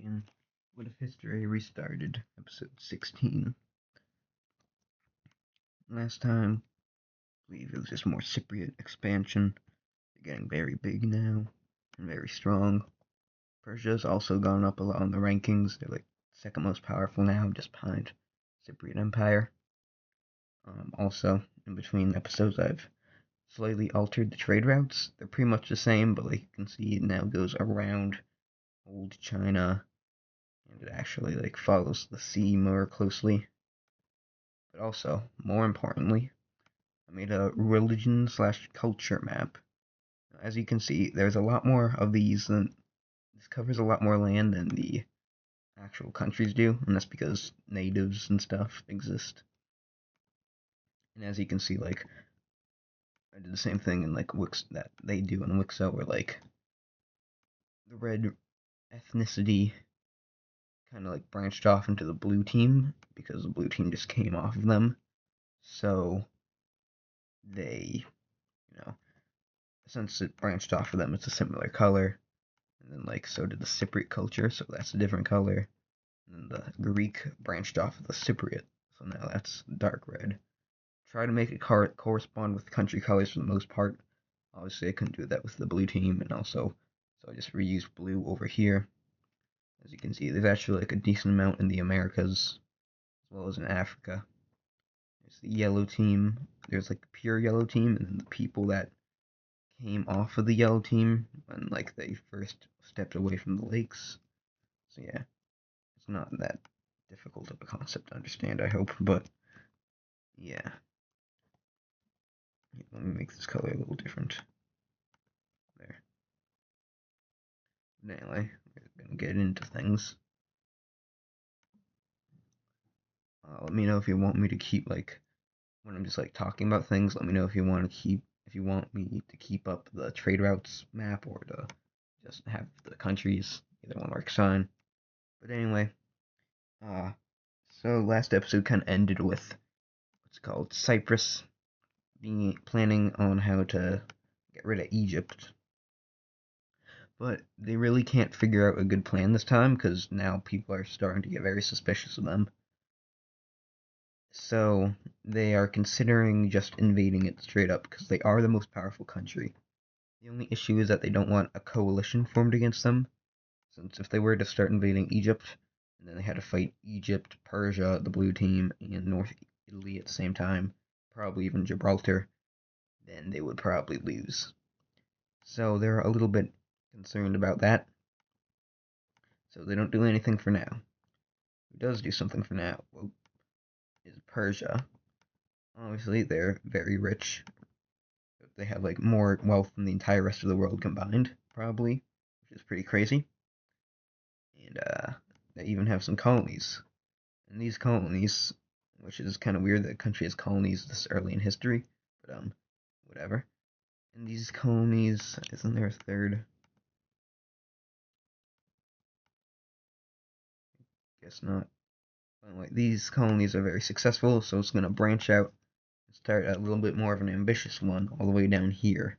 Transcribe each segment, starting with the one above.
in What If History Restarted, episode 16. Last time, I believe it was just more Cypriot expansion. They're getting very big now, and very strong. Persia's also gone up a lot on the rankings. They're like second most powerful now, just behind Cypriot Empire. Also, in between episodes, I've slightly altered the trade routes. They're pretty much the same, but like you can see, it now goes around Old China, and it actually like follows the sea more closely. But also, more importantly, I made a religion/culture map. As you can see, there's a lot more of these than this covers a lot more land than the actual countries do, and that's because natives and stuff exist. And as you can see, like I did the same thing in like WICSO that they do in WICSO, where like the red ethnicity kind of like branched off into the blue team because the blue team just came off of them. So they, since it branched off of them, it's a similar color. And then like so did the Cypriot culture, so that's a different color. And then the Greek branched off of the Cypriot, so now that's dark red. Try to make it correspond with country colors for the most part. Obviously I couldn't do that with the blue team, and also so I just reused blue over here. As you can see, there's actually like a decent amount in the Americas as well as in Africa. There's the yellow team. There's like the pure yellow team, and then the people that came off of the yellow team when like they first stepped away from the lakes. So yeah, it's not that difficult of a concept to understand, I hope, but yeah. Let me make this color a little different. There. But anyway, we're gonna get into things. Let me know if you want me to keep like when I'm just like talking about things. Let me know if you want me to keep up the trade routes map or to just have the countries. Either one works fine. But anyway, so last episode kind of ended with what's called Cyprus planning on how to get rid of Egypt. But they really can't figure out a good plan this time because now people are starting to get very suspicious of them. So they are considering just invading it straight up because they are the most powerful country. The only issue is that they don't want a coalition formed against them, since if they were to start invading Egypt, and then they had to fight Egypt, Persia, the blue team, and North Italy at the same time, probably even Gibraltar, then they would probably lose. So they're a little bit concerned about that. So they don't do anything for now. Who does do something for now is Persia. Obviously, they're very rich. They have like more wealth than the entire rest of the world combined, probably, which is pretty crazy. And they even have some colonies. And these colonies, which is kind of weird that a country has colonies this early in history, but whatever. And these colonies, isn't there a third? Guess not. Anyway, these colonies are very successful, so it's going to branch out and start a little bit more of an ambitious one all the way down here.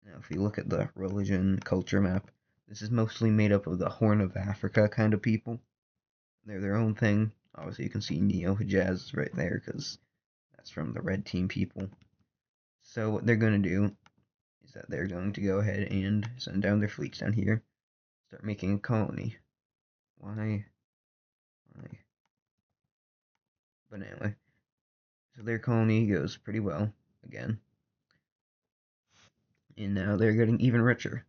Now, if you look at the religion culture map, this is mostly made up of the Horn of Africa kind of people. They're their own thing. Obviously, you can see Neo-Hijaz right there because that's from the red team people. So what they're going to do is that they're going to go ahead and send down their fleets down here, start making a colony. Why? But anyway, so their colony goes pretty well again, and now they're getting even richer.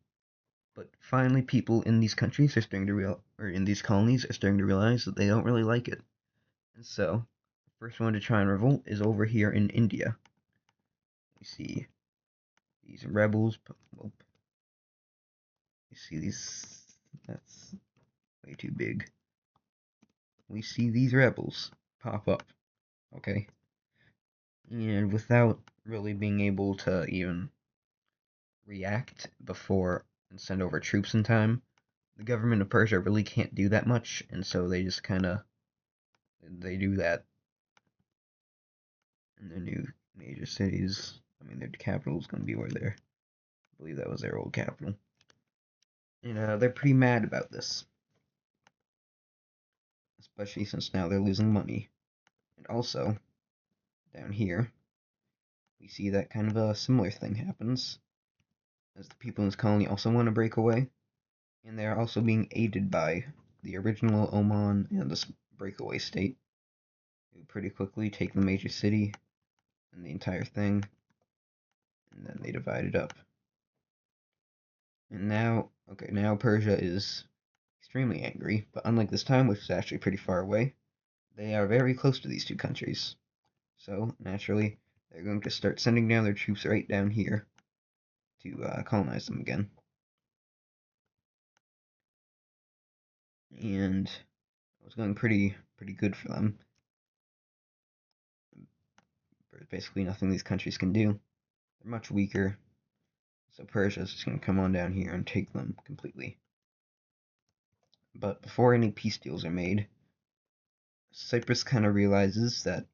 But finally, people in these countries are starting to in these colonies are starting to realize that they don't really like it. And so, the first one to try and revolt is over here in India. We see these rebels. Well, you see these. That's way too big. We see these rebels pop up. Okay. And without really being able to even react before and send over troops in time, the government of Persia really can't do that much, and so they just they do that in the new major cities. I mean, their capital is going to be where I believe that was their old capital. And they're pretty mad about this, especially since now they're losing money. And also, down here, we see that kind of a similar thing happens, as the people in this colony also want to break away, and they are also being aided by the original Oman and this breakaway state, who pretty quickly take the major city and the entire thing, and then they divide it up. And now, okay, now Persia is extremely angry, but unlike this time, which is actually pretty far away, they are very close to these two countries. So, naturally, they're going to start sending down their troops right down here to colonize them again. And it was going pretty good for them. There's basically nothing these countries can do. They're much weaker, so Persia's just going to come on down here and take them completely. But before any peace deals are made, Cyprus kind of realizes that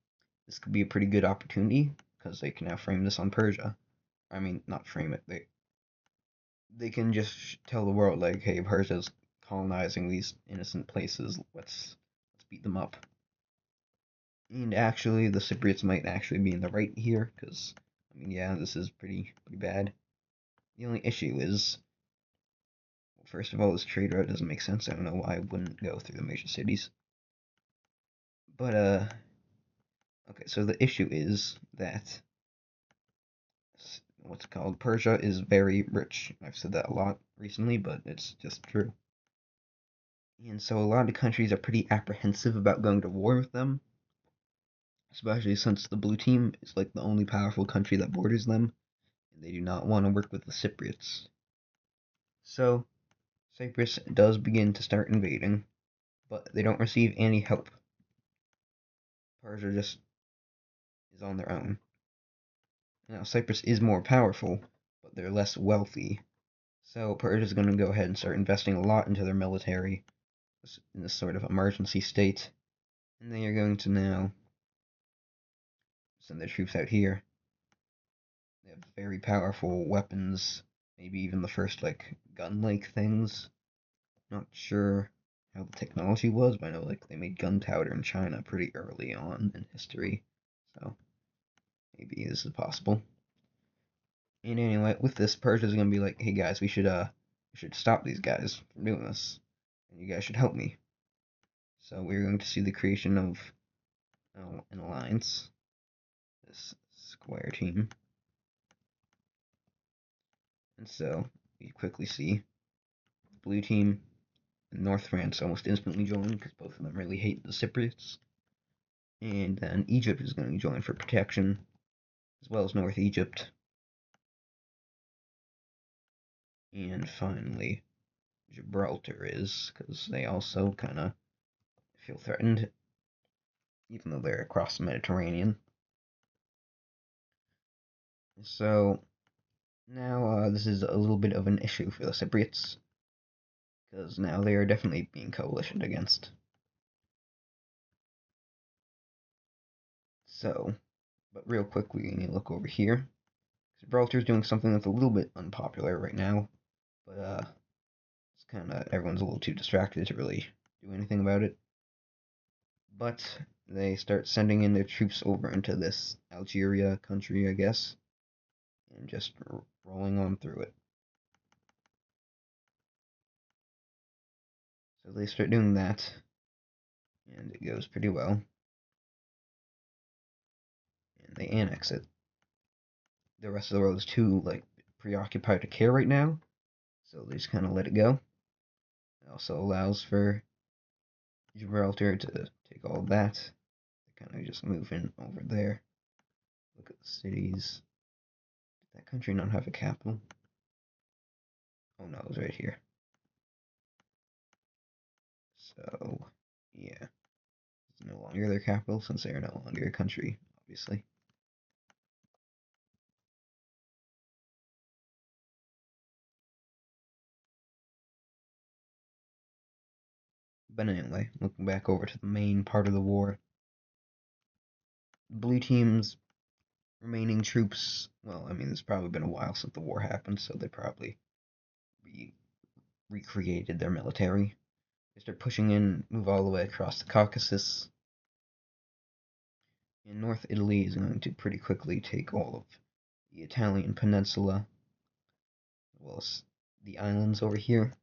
this could be a pretty good opportunity, because they can now frame this on Persia. I mean, not frame it, they can just tell the world, like, hey, Persia's colonizing these innocent places, let's beat them up. And actually, the Cypriots might actually be in the right here, because, I mean, yeah, this is pretty bad. The only issue is, well, first of all, this trade route doesn't make sense. I don't know why it wouldn't go through the major cities. But, okay, so the issue is that, what's it called, Persia is very rich. I've said that a lot recently, but it's just true. And so a lot of countries are pretty apprehensive about going to war with them, especially since the blue team is like the only powerful country that borders them, and they do not want to work with the Cypriots. So, Cyprus does begin to start invading, but they don't receive any help. Persia just is on their own. Now, Cyprus is more powerful, but they're less wealthy, so Persia's going to go ahead and start investing a lot into their military in this sort of emergency state, and they are going to now send their troops out here. They have very powerful weapons, maybe even the first, like, gun-like things. Not sure how the technology was, but I know, like, they made gunpowder in China pretty early on in history, so maybe this is possible. And anyway, with this, Persia's gonna be like, hey guys, we should stop these guys from doing this, and you guys should help me. So we're going to see the creation of an alliance, this square team. And so you quickly see the blue team and North France almost instantly join because both of them really hate the Cypriots. And then Egypt is going to join for protection, as well as North Egypt. And finally, Gibraltar is, because they also kind of feel threatened, even though they're across the Mediterranean. So now this is a little bit of an issue for the Cypriots, because now they are definitely being coalitioned against. So, but real quick, we need to look over here. Gibraltar is doing something that's a little bit unpopular right now, but it's kind of, everyone's a little too distracted to really do anything about it. But they start sending in their troops over into this Algeria country, I guess, and just rolling on through it. So they start doing that, and it goes pretty well. And they annex it. The rest of the world is too, like, preoccupied to care right now, so they just kind of let it go. It also allows for Gibraltar to take all of that. They kind of just move in over there. Look at the cities. Did that country not have a capital? Oh no, it was right here. So, yeah. It's no longer their capital since they are no longer a country, obviously. But anyway, looking back over to the main part of the war, blue team's remaining troops, well, I mean, it's probably been a while since the war happened, so they'd probably be recreated their military. They start pushing in, move all the way across the Caucasus. And North Italy is going to pretty quickly take all of the Italian peninsula, as well as the islands over here.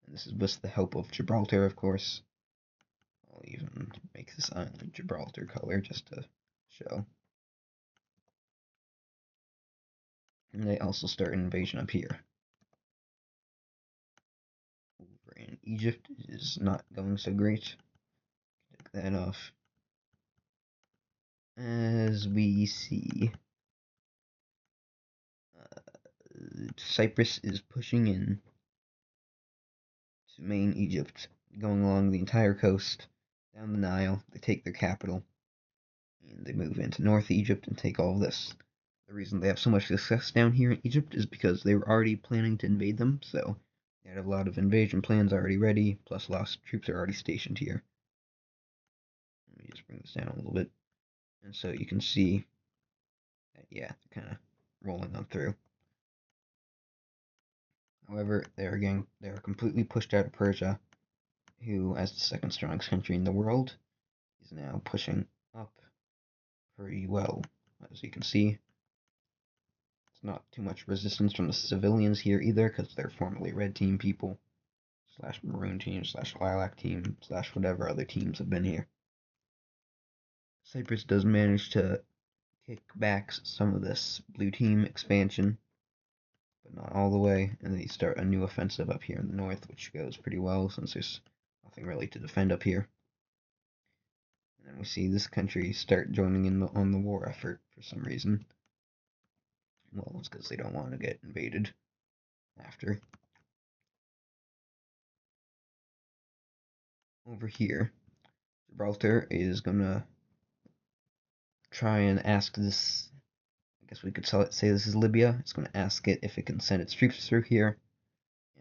And this is with the help of Gibraltar, of course. I'll even make this island Gibraltar color just to show. And they also start an invasion up here. Over in Egypt, it is not going so great. Take that off. As we see, Cyprus is pushing in to main Egypt, going along the entire coast, down the Nile. They take their capital, and they move into North Egypt and take all of this. The reason they have so much success down here in Egypt is because they were already planning to invade them, so they had a lot of invasion plans already ready, plus a lot of troops are already stationed here. Let me just bring this down a little bit. And so you can see that, yeah, they're kind of rolling on through. However, they're completely pushed out of Persia, who, as the second strongest country in the world, is now pushing up pretty well. As you can see, it's not too much resistance from the civilians here either, because they're formerly red team people, slash maroon team, slash lilac team, slash whatever other teams have been here. Cyprus does manage to kick back some of this blue team expansion, but not all the way, and they start a new offensive up here in the north, which goes pretty well since there's nothing really to defend up here. And then we see this country start joining in on the war effort for some reason. Well, it's because they don't want to get invaded after. Over here, Gibraltar is gonna try and ask this. I guess we could say this is Libya. It's gonna ask it if it can send its troops through here,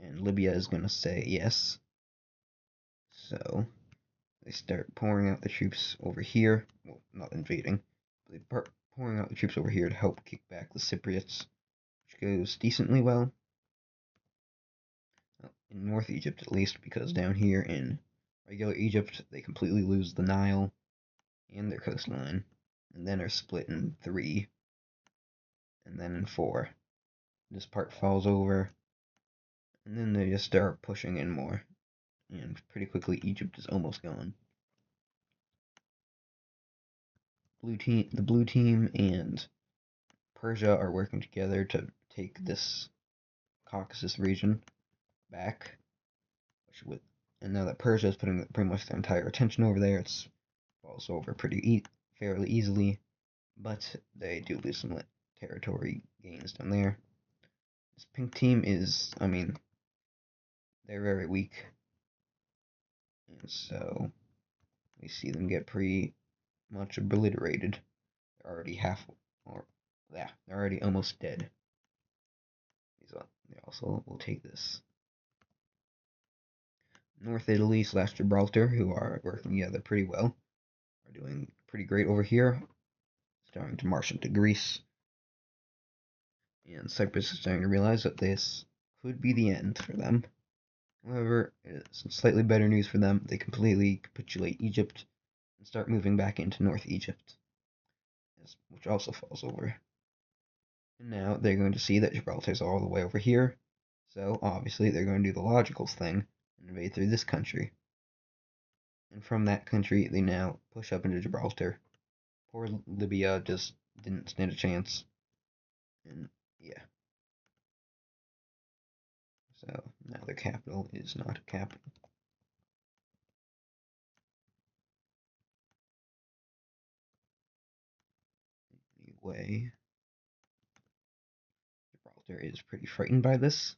and Libya is gonna say yes. So they start pouring out the troops over here. Well, not invading, but they start pouring out the troops over here to help kick back the Cypriots, which goes decently well. In North Egypt, at least, because down here in regular Egypt, they completely lose the Nile and their coastline, and then are split in 3, and then in 4. This part falls over, and then they just start pushing in more, and pretty quickly Egypt is almost gone. The blue team and Persia are working together to take this Caucasus region back, and now that Persia is putting pretty much their entire attention over there, it falls over fairly easily, but they do lose some territory gains down there. This pink team is, I mean, they're very weak, and so we see them get pretty much obliterated. They're already they're already almost dead. They also will take this. North Italy / Gibraltar, who are working together pretty well, are doing pretty great over here, starting to march into Greece. And Cyprus is starting to realize that this could be the end for them. However, it's slightly better news for them. They completely capitulate Egypt and start moving back into North Egypt, which also falls over. And now they're going to see that Gibraltar's all the way over here, so obviously they're going to do the logical thing and invade through this country. And from that country, they now push up into Gibraltar. Poor Libya just didn't stand a chance. And yeah. So now their capital is not a capital. Anyway, Gibraltar is pretty frightened by this,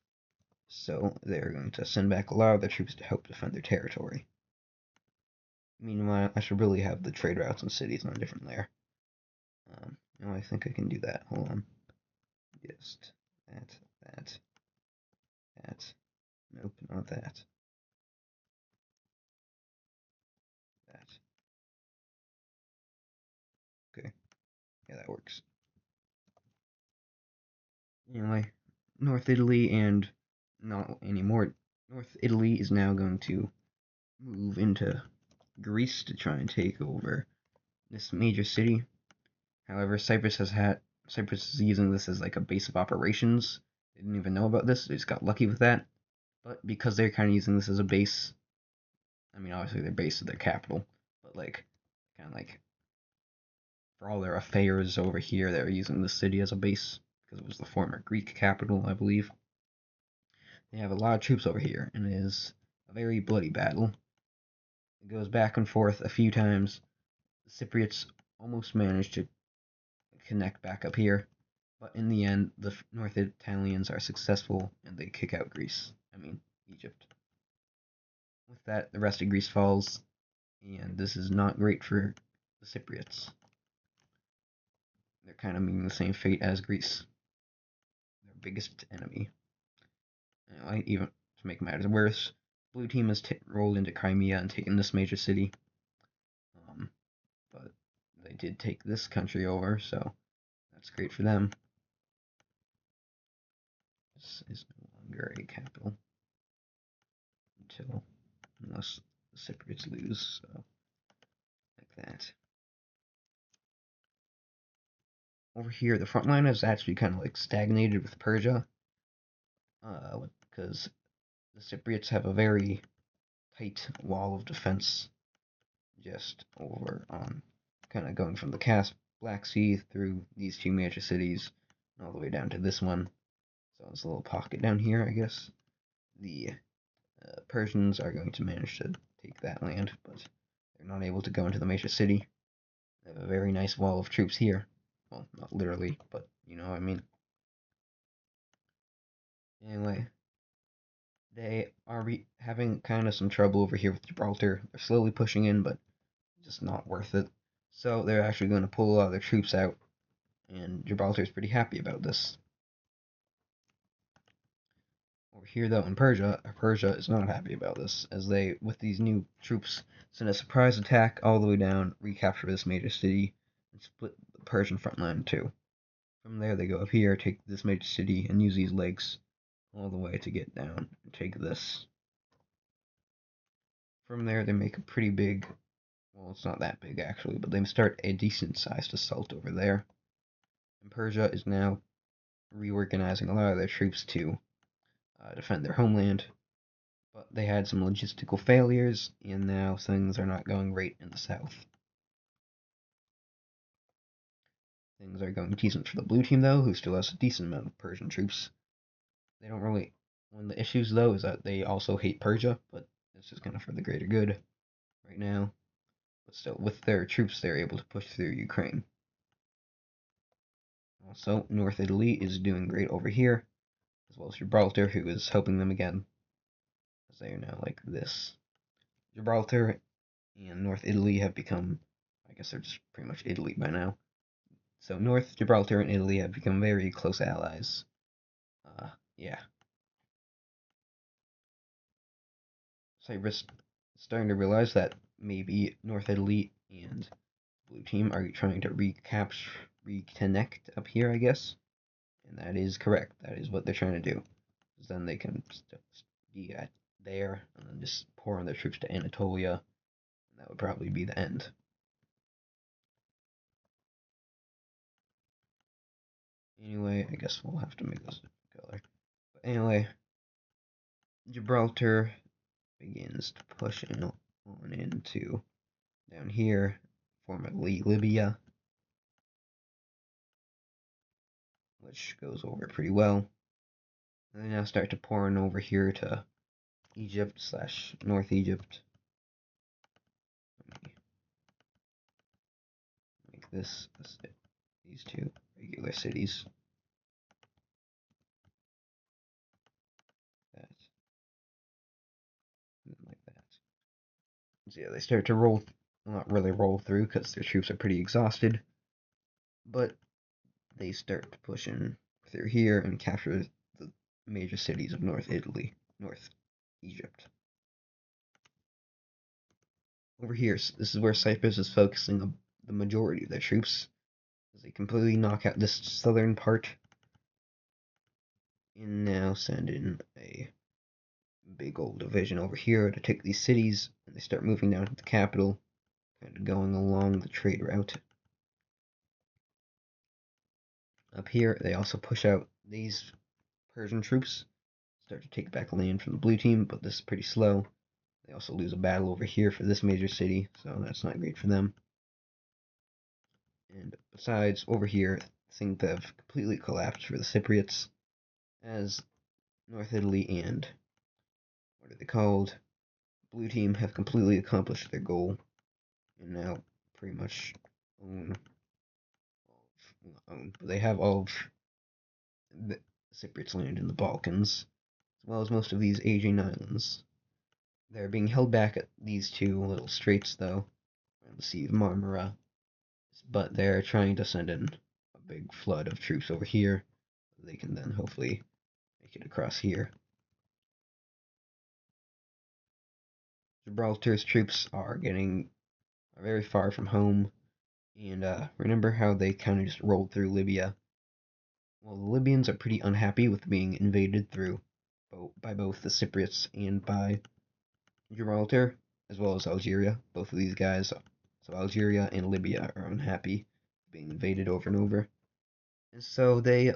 so they're going to send back a lot of their troops to help defend their territory. Meanwhile, I should really have the trade routes and cities on a different layer. I think I can do that. Hold on. Just that. Nope, not that. That. Okay. Yeah, that works. Anyway, North Italy and not anymore North Italy is now going to move into Greece to try and take over this major city. However, Cyprus is using this as like a base of operations. They didn't even know about this. They just got lucky with that. But because they're kind of using this as a base, I mean, obviously their base is their capital, but like, kind of like, for all their affairs over here, they're using the city as a base because it was the former Greek capital, I believe. They have a lot of troops over here, and it is a very bloody battle. It goes back and forth a few times. The Cypriots almost managed to connect back up here, but in the end, the North Italians are successful and they kick out Egypt. With that, the rest of Greece falls, and this is not great for the Cypriots. They're kind of meeting the same fate as Greece, their biggest enemy. Anyway, even to make matters worse, Blue Team has rolled into Crimea and taken this major city. But they did take this country over, so that's great for them. This is no longer a capital unless the Cypriots lose, so like that. Over here, the front line is actually kind of like stagnated with Persia, because the Cypriots have a very tight wall of defense just over on kind of going from the Black Sea through these two major cities all the way down to this one. So it's a little pocket down here, I guess. The Persians are going to manage to take that land, but they're not able to go into the major city. They have a very nice wall of troops here. Well, not literally, but you know what I mean. Anyway, they are having kind of some trouble over here with Gibraltar. They're slowly pushing in, but just not worth it. So they're actually going to pull a lot of their troops out, and Gibraltar is pretty happy about this. Over here, though, in Persia is not happy about this, as they, with these new troops, send a surprise attack all the way down, recapture this major city, and split the Persian front line in two. From there, they go up here, take this major city, and use these lakes all the way to get down and take this. From there, they make a pretty big, well, it's not that big actually, but they start a decent-sized assault over there. And Persia is now reorganizing a lot of their troops to defend their homeland, but they had some logistical failures, and now things are not going great in the south. Things are going decent for the blue team, though, who still has a decent amount of Persian troops. They don't really... One of the issues, though, is that they also hate Persia, but this is kind of for the greater good right now. But still, with their troops, they're able to push through Ukraine. Also, North Italy is doing great over here, as well as Gibraltar, who is helping them again, as they are now like this. Gibraltar and North Italy have become, I guess they're just pretty much Italy by now. So North Gibraltar and Italy have become very close allies. Yeah. Cyprus is starting to realize that maybe North Italy and Blue Team are trying to reconnect up here, I guess. And that is correct. That is what they're trying to do. Because then they can be there and then just pour on their troops to Anatolia. And that would probably be the end. Anyway, I guess we'll have to make this a color. But anyway, Gibraltar begins to push on into down here, formerly Libya, which goes over pretty well. And they now start to pour in over here to Egypt / North Egypt. Let me make these two regular cities. That. Like that. So yeah, they start to well, not really roll through because their troops are pretty exhausted. But they start to push in through here and capture the major cities of North Egypt. Over here, this is where Cyprus is focusing the majority of their troops, as they completely knock out this southern part, and now send in a big old division over here to take these cities, and they start moving down to the capital, kind of going along the trade route. Up here, they also push out these Persian troops, start to take back land from the blue team, but this is pretty slow. They also lose a battle over here for this major city, so that's not great for them. And besides, over here, things have completely collapsed for the Cypriots, as North Italy and, what are they called? Blue team have completely accomplished their goal, and now pretty much they have all of the Cypriots' land in the Balkans, as well as most of these Asian islands. They're being held back at these two little straits, though, around the Sea of Marmara, but they're trying to send in a big flood of troops over here. They can then hopefully make it across here. Gibraltar's troops are very far from home, and remember how they kind of just rolled through Libya? Well, the Libyans are pretty unhappy with being invaded by both the Cypriots and by Gibraltar, as well as Algeria. Both of these guys, so Algeria and Libya, are unhappy being invaded over and over. And so they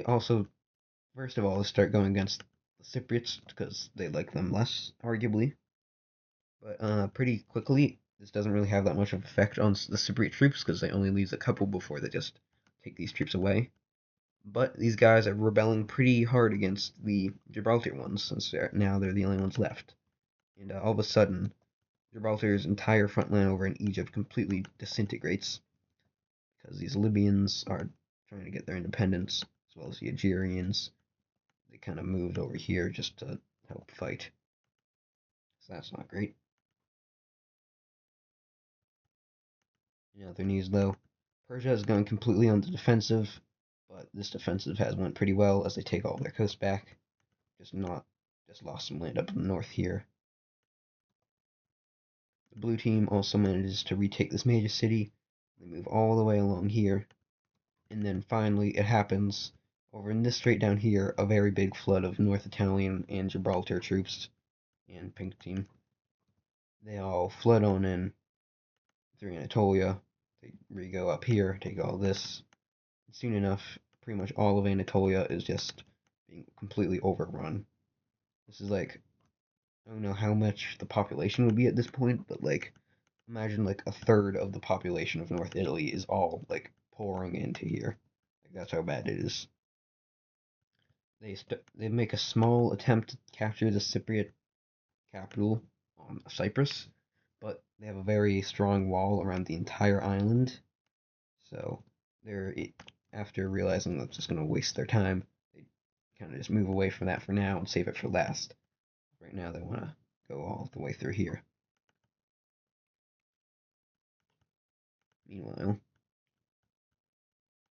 also, first of all, start going against the Cypriots because they like them less, arguably. But pretty quickly, this doesn't really have that much of an effect on the Cypriot troops because they only lose a couple before they just take these troops away. But these guys are rebelling pretty hard against the Gibraltar ones since now they're the only ones left. And all of a sudden, Gibraltar's entire front line over in Egypt completely disintegrates because these Libyans are trying to get their independence, as well as the Algerians. They kind of moved over here just to help fight. So that's not great. In other news, though, Persia is going completely on the defensive, but this defensive has went pretty well as they take all of their coast back. Just lost some land up in the north here. The blue team also manages to retake this major city. They move all the way along here, and then finally it happens over in this strait down here, a very big flood of North Italian and Gibraltar troops and pink team. They all flood on in through Anatolia. They go up here, take all this. And soon enough, pretty much all of Anatolia is just being completely overrun. This is like, I don't know how much the population would be at this point, but like, imagine like a third of the population of North Italy is all like pouring into here. Like that's how bad it is. They make a small attempt to capture the Cypriot capital, Cyprus, but they have a very strong wall around the entire island. So they're after realizing that's just going to waste their time, they kind of just move away from that for now and save it for last. Right now, they want to go all the way through here. Meanwhile,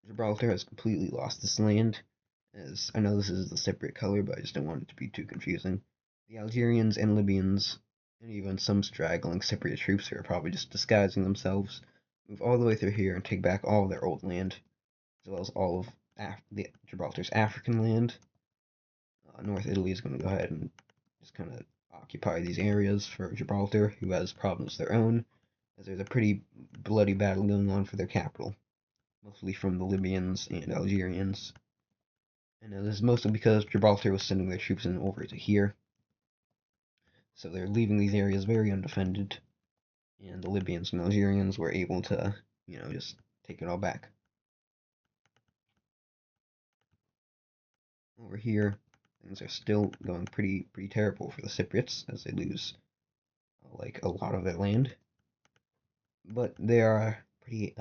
Gibraltar has completely lost this land. As I know this is the Cypriot color, but I just don't want it to be too confusing. The Algerians and Libyans, and even some straggling Cypriot troops who are probably just disguising themselves, move all the way through here and take back all of their old land, as well as all of Gibraltar's African land. North Italy is going to go ahead and just kind of occupy these areas for Gibraltar, who has problems of their own, as there's a pretty bloody battle going on for their capital, mostly from the Libyans and Algerians. And this is mostly because Gibraltar was sending their troops in over to here, so they're leaving these areas very undefended, and the Libyans and Algerians were able to, just take it all back. Over here, things are still going pretty terrible for the Cypriots, as they lose like a lot of their land. But they are pretty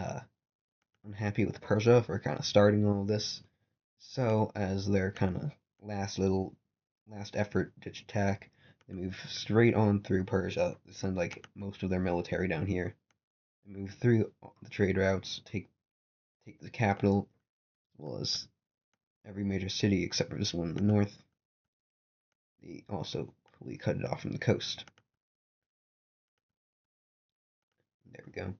unhappy with Persia for kind of starting all of this. So as their kind of last effort ditch attack, they move straight on through Persia. They send like most of their military down here. They move through the trade routes, take the capital, as well as every major city except for this one in the north. They also fully cut it off from the coast. There we go.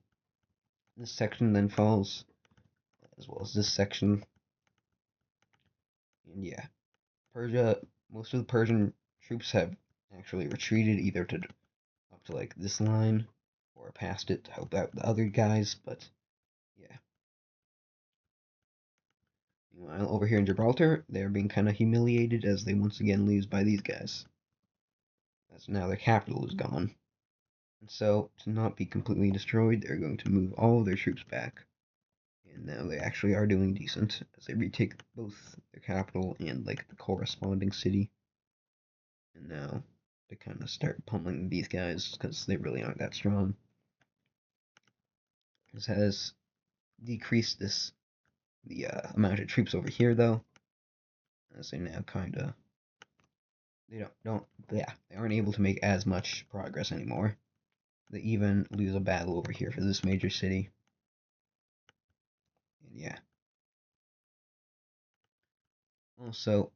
This section then falls, as well as this section. And yeah, Persia most of the Persian troops have actually retreated either to up to like this line or past it to help out the other guys, but yeah. Meanwhile, over here in Gibraltar, they're being kind of humiliated as they once again lose by these guys. As now their capital is gone. And so, to not be completely destroyed, they're going to move all of their troops back. And now they actually are doing decent, as they retake both their capital and, like, the corresponding city. And now they kind of start pummeling these guys, because they really aren't that strong. This has decreased the amount of troops over here, though, as they now kind of, they aren't able to make as much progress anymore. They even lose a battle over here for this major city. And yeah. Also,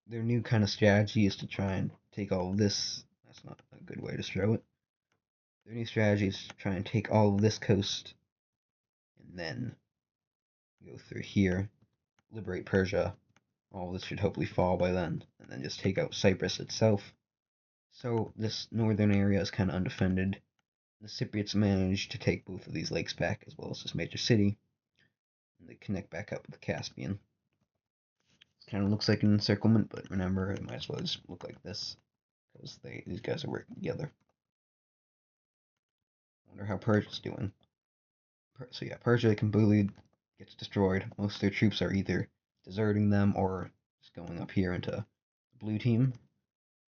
their new kind of strategy is to try and take all of this. That's not a good way to show it. Their new strategy is to try and take all of this coast and then go through here, liberate Persia. All of this should hopefully fall by then, and then just take out Cyprus itself. So this northern area is kind of undefended. The Cypriots managed to take both of these lakes back, as well as this major city, and they connect back up with the Caspian. It kind of looks like an encirclement, but remember, it might as well just look like this, because these guys are working together. I wonder how Persia's doing. So yeah, Persia completely gets destroyed. Most of their troops are either deserting them or just going up here into the blue team.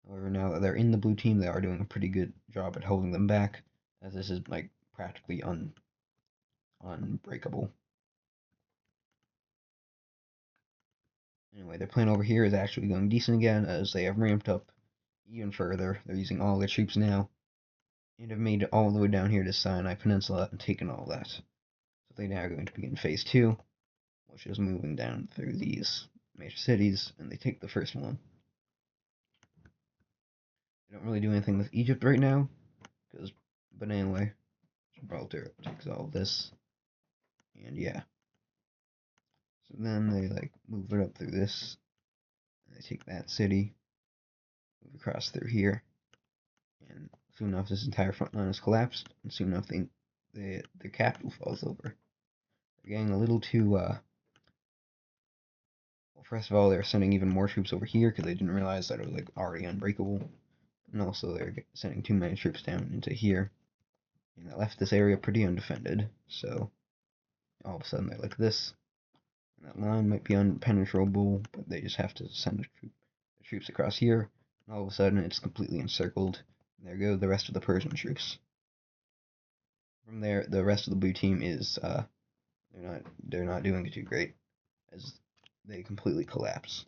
However, now that they're in the blue team, they are doing a pretty good job at holding them back, as this is like practically unbreakable. Anyway, their plan over here is actually going decent again, as they have ramped up even further. They're using all their troops now, and have made it all the way down here to Sinai Peninsula and taken all that. So they now are going to begin phase 2, which is moving down through these major cities, and they take the first one. They don't really do anything with Egypt right now, but anyway, Gibraltar takes all this, and yeah. So then they like move it up through this, and they take that city, move across through here, and soon enough this entire front line is collapsed, and soon enough their capital falls over. They're getting a little too, well, first of all, they're sending even more troops over here, because they didn't realize that it was like already unbreakable, and also they're sending too many troops down into here, and that left this area pretty undefended, so all of a sudden they're like this. And that line might be unpenetrable, but they just have to send the troops across here, and all of a sudden it's completely encircled. And there go the rest of the Persian troops. From there, the rest of the blue team is they're not doing too great, as they completely collapse.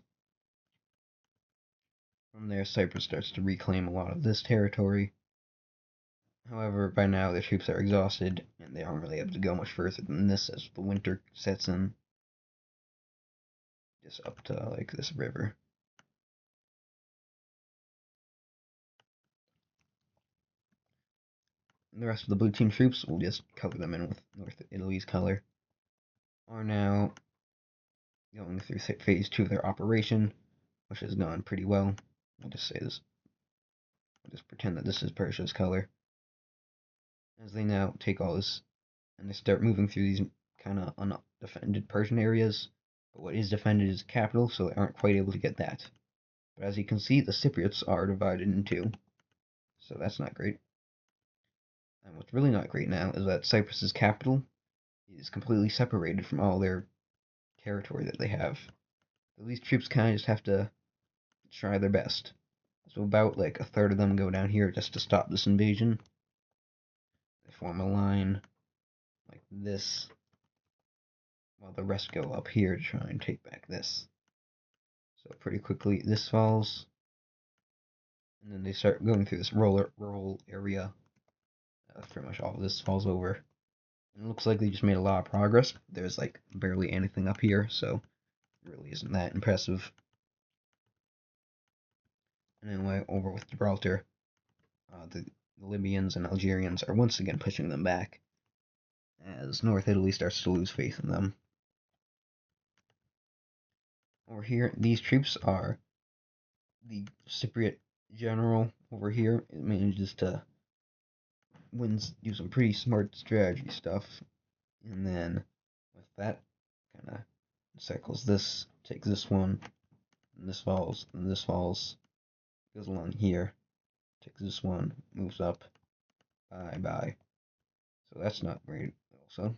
From there, Cyprus starts to reclaim a lot of this territory. However, by now their troops are exhausted, and they aren't really able to go much further than this as the winter sets in. Just up to like this river. And the rest of the blue team troops, we'll just color them in with North Italy's color, are now going through phase 2 of their operation, which has gone pretty well. I'll just say this. I'll just pretend that this is Persia's color. As they now take all this, and they start moving through these kind of undefended Persian areas. But what is defended is the capital, so they aren't quite able to get that. But as you can see, the Cypriots are divided in two, so that's not great. And what's really not great now is that Cyprus's capital is completely separated from all their territory that they have. So these troops kind of just have to try their best. So about like a third of them go down here just to stop this invasion. They form a line like this, while the rest go up here to try and take back this. So pretty quickly this falls, and then they start going through this rural area. Pretty much all of this falls over. And it looks like they just made a lot of progress. There's like barely anything up here, so it really isn't that impressive. And anyway, over with Gibraltar, the Libyans and Algerians are once again pushing them back, as North Italy starts to lose faith in them. Over here, these troops are the Cypriot general over here manages to do some pretty smart strategy stuff, and then with that, kind of cycles this, takes this one, and this falls, and this falls, goes along here, takes this one, moves up, bye. So that's not great also.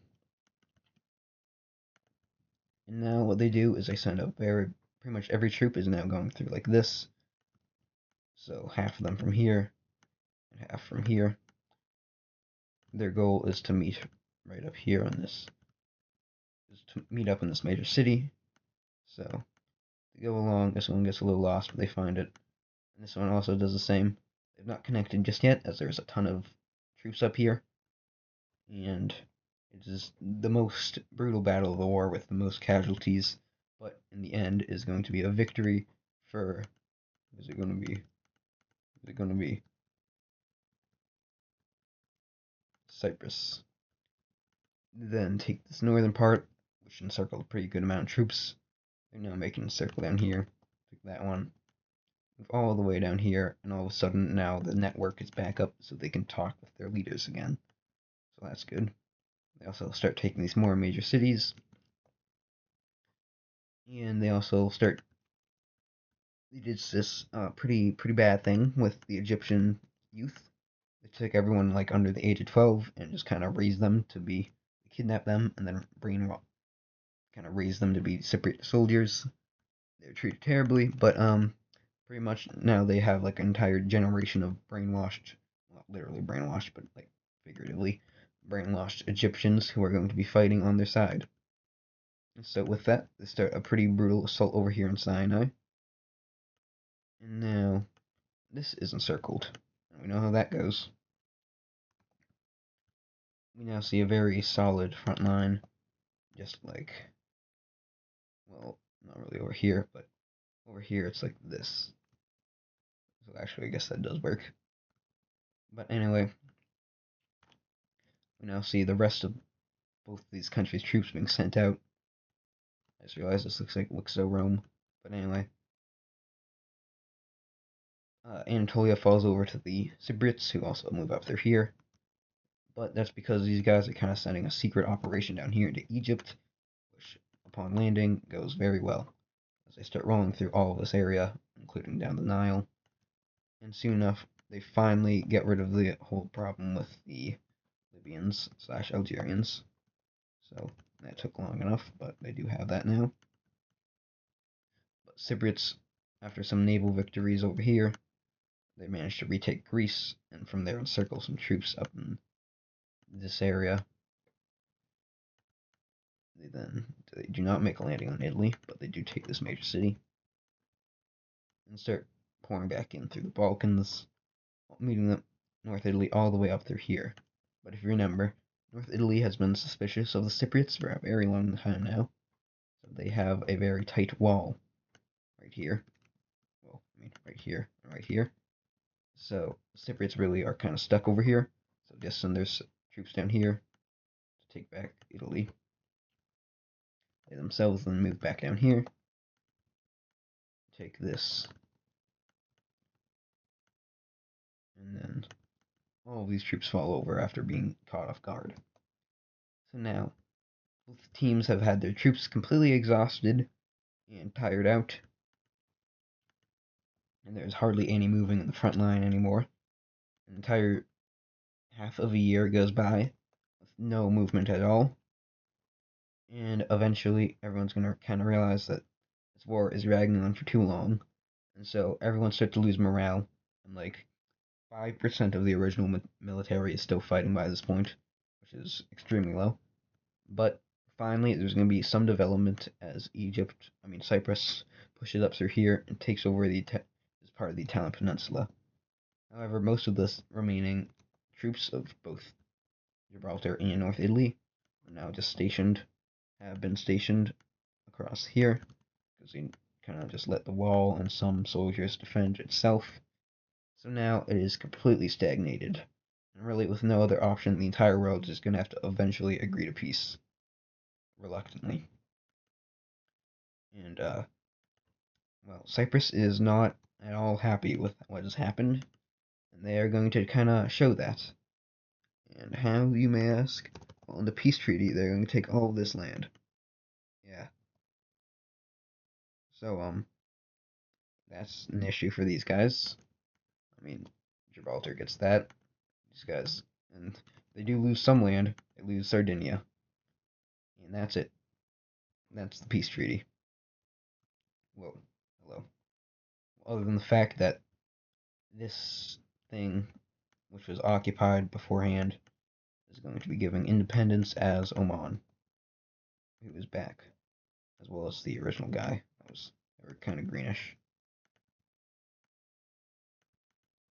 And now what they do is they send up pretty much every troop is now going through like this. So half of them from here, and half from here. Their goal is to meet right up here on this, is to meet up in this major city. So they go along, this one gets a little lost, but they find it. And this one also does the same. They've not connected just yet, as there's a ton of troops up here. And it is the most brutal battle of the war with the most casualties, but in the end is going to be a victory for, is it going to be Cyprus. Then take this northern part, which encircled a pretty good amount of troops. They're now making a circle down here. Take that one. Move all the way down here, and all of a sudden now the network is back up so they can talk with their leaders again. So that's good. They also start taking these more major cities. And they also start, they did this pretty bad thing with the Egyptian youth. They took everyone like under the age of 12 and just kind of raised them to be, kidnap them and then kind of raise them to be Cypriot soldiers. They're treated terribly, but pretty much now they have like an entire generation of brainwashed, well, literally brainwashed, but like figuratively brainwashed Egyptians who are going to be fighting on their side. And so with that, they start a pretty brutal assault over here in Sinai. And now this is encircled. And we know how that goes. We now see a very solid front line, just like, well, not really over here, but over here it's like this. So actually, I guess that does work. But anyway, we now see the rest of both these countries' troops being sent out. I just realized this looks like WICSO Rome. But anyway, Anatolia falls over to the Cypriots, who also move up through here. But that's because these guys are kind of sending a secret operation down here into Egypt, which, upon landing, goes very well, as they start rolling through all of this area, including down the Nile. And soon enough, they finally get rid of the whole problem with the Libyans/Algerians. So that took long enough, but they do have that now. But Cypriots, after some naval victories over here, they managed to retake Greece, and from there encircle some troops up in this area. They do not make a landing on Italy, but they do take this major city and start pouring back in through the Balkans, meeting them North Italy all the way up through here. But if you remember, North Italy has been suspicious of the Cypriots for a very long time now. So they have a very tight wall right here. Well, I mean, right here and right here. So the Cypriots really are kind of stuck over here. So just send their troops down here to take back Italy. They themselves then move back down here. Take this. And then all of these troops fall over after being caught off guard. So now, both teams have had their troops completely exhausted and tired out. And there's hardly any moving in the front line anymore. An entire half of a year goes by with no movement at all. And eventually, everyone's going to kind of realize that this war is dragging on for too long. And so everyone starts to lose morale. And like 5% of the original military is still fighting by this point, which is extremely low. But finally, there's going to be some development as Cyprus pushes up through here and takes over this part of the Italian peninsula. However, most of the remaining troops of both Gibraltar and North Italy are now just have been stationed across here, because they kind of just let the wall and some soldiers defend itself. So now it is completely stagnated. And really, with no other option, the entire world is going to have to eventually agree to peace. Reluctantly. And, well, Cyprus is not at all happy with what has happened, and they are going to kind of show that. And how, you may ask? Well, in the peace treaty, they're going to take all of this land. Yeah. So, that's an issue for these guys. I mean, Gibraltar gets that. These guys, and they do lose some land. They lose Sardinia, and that's it. That's the peace treaty. Whoa, hello. Other than the fact that this thing, which was occupied beforehand, is going to be giving independence as Oman, who is back, as well as the original guy. They were kind of greenish.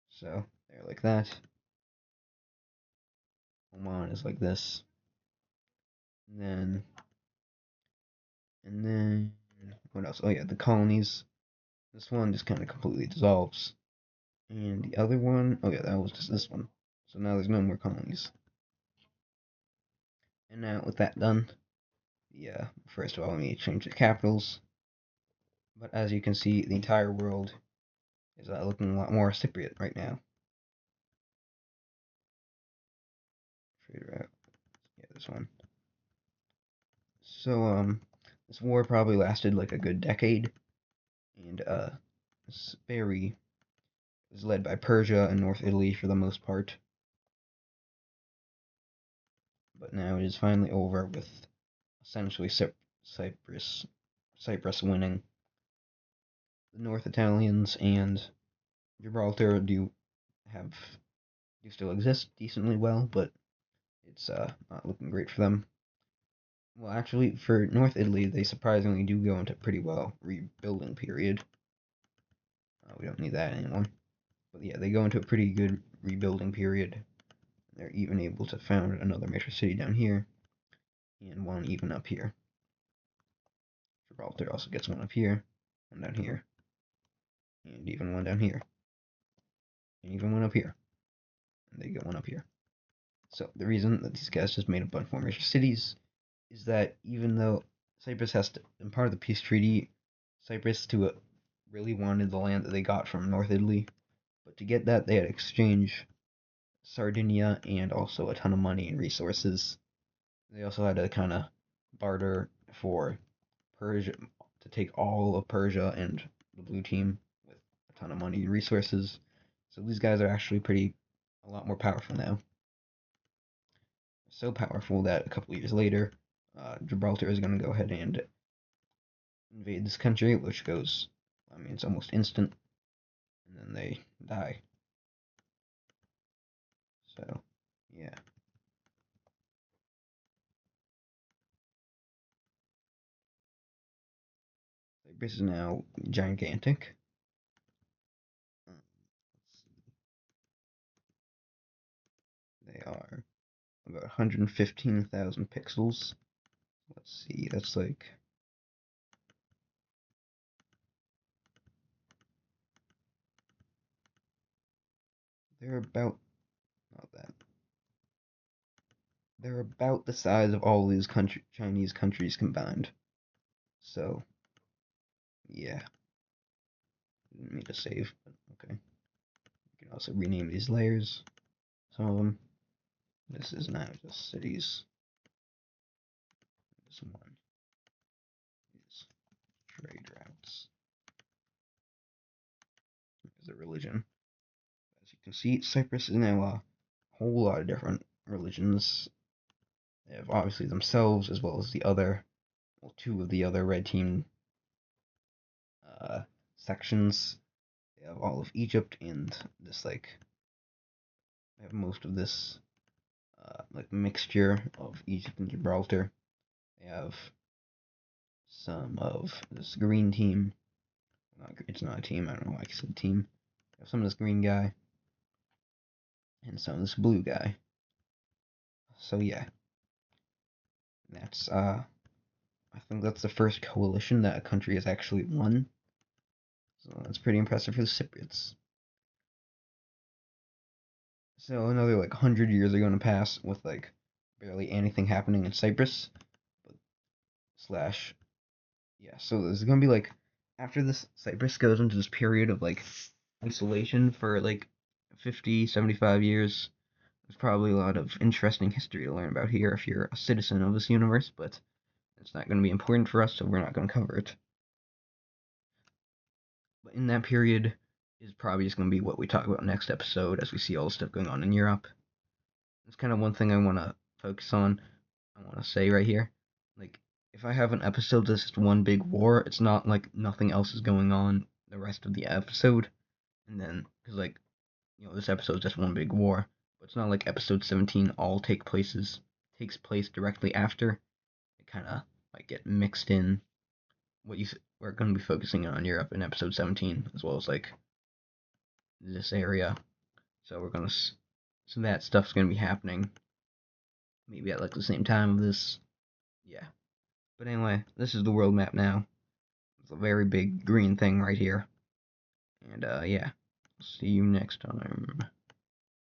So they're like that. Oman is like this. And then what else? Oh yeah, the colonies. This one just kind of completely dissolves. And the other one, oh yeah, that was just this one. So now there's no more colonies. And now with that done, first of all, we need to change the capitals. But as you can see, the entire world is looking a lot more Cypriot right now. Trade route. Yeah, this one. So, this war probably lasted like a good decade. And, it's was led by Persia and North Italy for the most part. But now it is finally over with essentially Cyprus winning. The North Italians and Gibraltar do still exist decently well, but it's not looking great for them. Well, actually, for North Italy, they surprisingly do go into pretty well rebuilding period. We don't need that anymore. But yeah, they go into a pretty good rebuilding period. They're even able to found another major city down here, and one even up here. Gibraltar also gets one up here, one down here, and even one down here, and even one up here. And they get one up here. So the reason that these guys just made a bunch more major cities is that even though Cyprus has to, in part of the peace treaty, Cyprus really wanted the land that they got from North Italy, but to get that they had to exchange Sardinia and also a ton of money and resources. They also had to kind of barter for Persia to take all of Persia and the blue team with a ton of money and resources. So these guys are actually a lot more powerful now. So powerful that a couple years later, Gibraltar is going to go ahead and invade this country, which goes, I mean, it's almost instant, and then they die. So, yeah. Cyprus is now gigantic. They are about 115,000 pixels. Let's see, that's like they're about not that. They're about the size of all these Chinese countries combined. So, yeah. Didn't mean to save, but okay. You can also rename these layers. Some of them. This is now just cities. This one is trade routes. There's a religion. As you can see, Cyprus is now a whole lot of different religions. They have obviously themselves as well as two of the other red team sections. They have all of Egypt and this they have most of this mixture of Egypt and Gibraltar. They have some of this green team. It's not a team. I don't know why I said team. They have some of this green guy and some of this blue guy. So yeah, that's I think that's the first coalition that a country has actually won. So that's pretty impressive for the Cypriots. So another 100 years are going to pass with barely anything happening in Cyprus. But, yeah, so there's going to be after this, Cyprus goes into this period of like isolation for like 50, 75 years. There's probably a lot of interesting history to learn about here if you're a citizen of this universe, but it's not going to be important for us, so we're not going to cover it. But in that period is probably just going to be what we talk about next episode as we see all the stuff going on in Europe. It's kind of one thing I want to focus on. I want to say right here. Like, if I have an episode that's just one big war, it's not like nothing else is going on the rest of the episode. And then, because, like, this episode's just one big war. But it's not like episode 17 all takes place directly after. It kind of might get mixed in. We're going to be focusing on Europe in episode 17, as well as, like, this area. So so that stuff's going to be happening maybe at, like, the same time of this. Yeah. But anyway, this is the world map now. It's a very big green thing right here. And, yeah. See you next time.